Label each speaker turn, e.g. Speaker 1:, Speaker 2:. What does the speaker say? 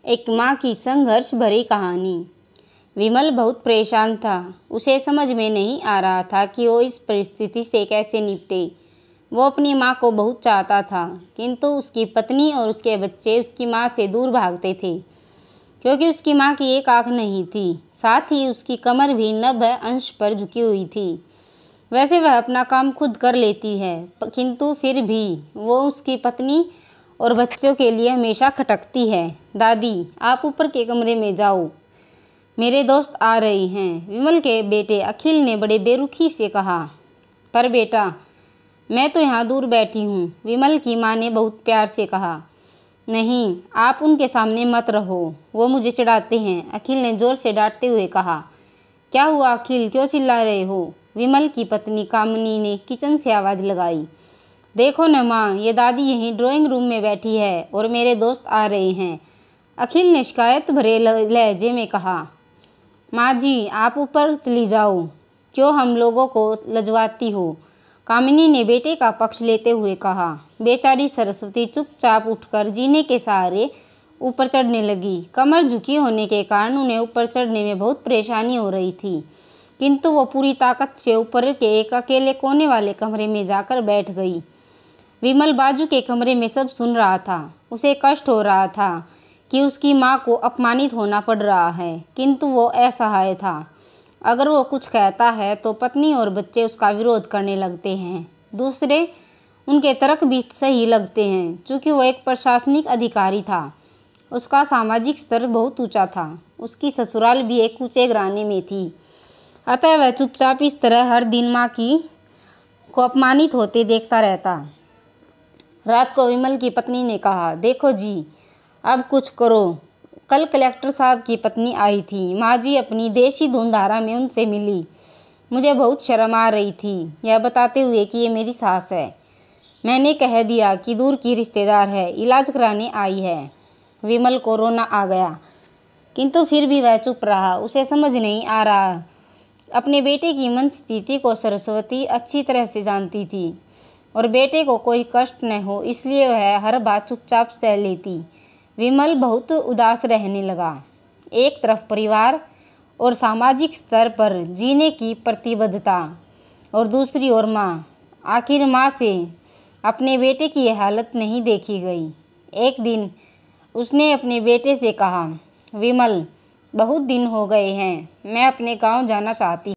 Speaker 1: एक माँ की संघर्ष भरी कहानी। विमल बहुत परेशान था। उसे समझ में नहीं आ रहा था कि वो इस परिस्थिति से कैसे निपटे। वो अपनी माँ को बहुत चाहता था, किंतु उसकी पत्नी और उसके बच्चे उसकी माँ से दूर भागते थे, क्योंकि उसकी माँ की एक आँख नहीं थी, साथ ही उसकी कमर भी 90 अंश पर झुकी हुई थी। वैसे वह अपना काम खुद कर लेती है, किंतु फिर भी वो उसकी पत्नी और बच्चों के लिए हमेशा खटकती है। दादी, आप ऊपर के कमरे में जाओ, मेरे दोस्त आ रहे हैं, विमल के बेटे अखिल ने बड़े बेरुखी से कहा। पर बेटा, मैं तो यहाँ दूर बैठी हूँ, विमल की माँ ने बहुत प्यार से कहा। नहीं, आप उनके सामने मत रहो, वो मुझे चिढ़ाते हैं, अखिल ने जोर से डांटते हुए कहा। क्या हुआ अखिल, क्यों चिल्ला रहे हो? विमल की पत्नी कामिनी ने किचन से आवाज़ लगाई। देखो न माँ, ये दादी यहीं ड्राइंग रूम में बैठी है और मेरे दोस्त आ रहे हैं, अखिल ने शिकायत भरे लहजे में कहा। माँ जी, आप ऊपर चली जाओ, क्यों हम लोगों को लजवाती हो? कामिनी ने बेटे का पक्ष लेते हुए कहा। बेचारी सरस्वती चुपचाप उठकर जीने के सहारे ऊपर चढ़ने लगी। कमर झुकी होने के कारण उन्हें ऊपर चढ़ने में बहुत परेशानी हो रही थी, किंतु वो पूरी ताकत से ऊपर के एक अकेले कोने वाले कमरे में जाकर बैठ गई। विमल बाजू के कमरे में सब सुन रहा था। उसे कष्ट हो रहा था कि उसकी माँ को अपमानित होना पड़ रहा है, किंतु वो असहाय था। अगर वो कुछ कहता है तो पत्नी और बच्चे उसका विरोध करने लगते हैं। दूसरे उनके तर्क भी सही लगते हैं। चूँकि वो एक प्रशासनिक अधिकारी था, उसका सामाजिक स्तर बहुत ऊंचा था। उसकी ससुराल भी एक ऊंचे घराने में थी, अतः वह चुपचाप इस तरह हर दिन माँ को अपमानित होते देखता रहता। रात को विमल की पत्नी ने कहा, देखो जी, अब कुछ करो। कल कलेक्टर साहब की पत्नी आई थी, माँ जी अपनी देशी धुनधारा में उनसे मिली। मुझे बहुत शर्म आ रही थी, यह बताते हुए कि ये मेरी सास है। मैंने कह दिया कि दूर की रिश्तेदार है, इलाज कराने आई है। विमल को रोना आ गया, किंतु फिर भी वह चुप रहा। उसे समझ नहीं आ रहा। अपने बेटे की मन स्थिति को सरस्वती अच्छी तरह से जानती थी और बेटे को कोई कष्ट न हो, इसलिए वह हर बात चुपचाप सह लेती। विमल बहुत उदास रहने लगा। एक तरफ परिवार और सामाजिक स्तर पर जीने की प्रतिबद्धता और दूसरी ओर माँ। आखिर माँ से अपने बेटे की यह हालत नहीं देखी गई। एक दिन उसने अपने बेटे से कहा, विमल, बहुत दिन हो गए हैं, मैं अपने गांव जाना चाहती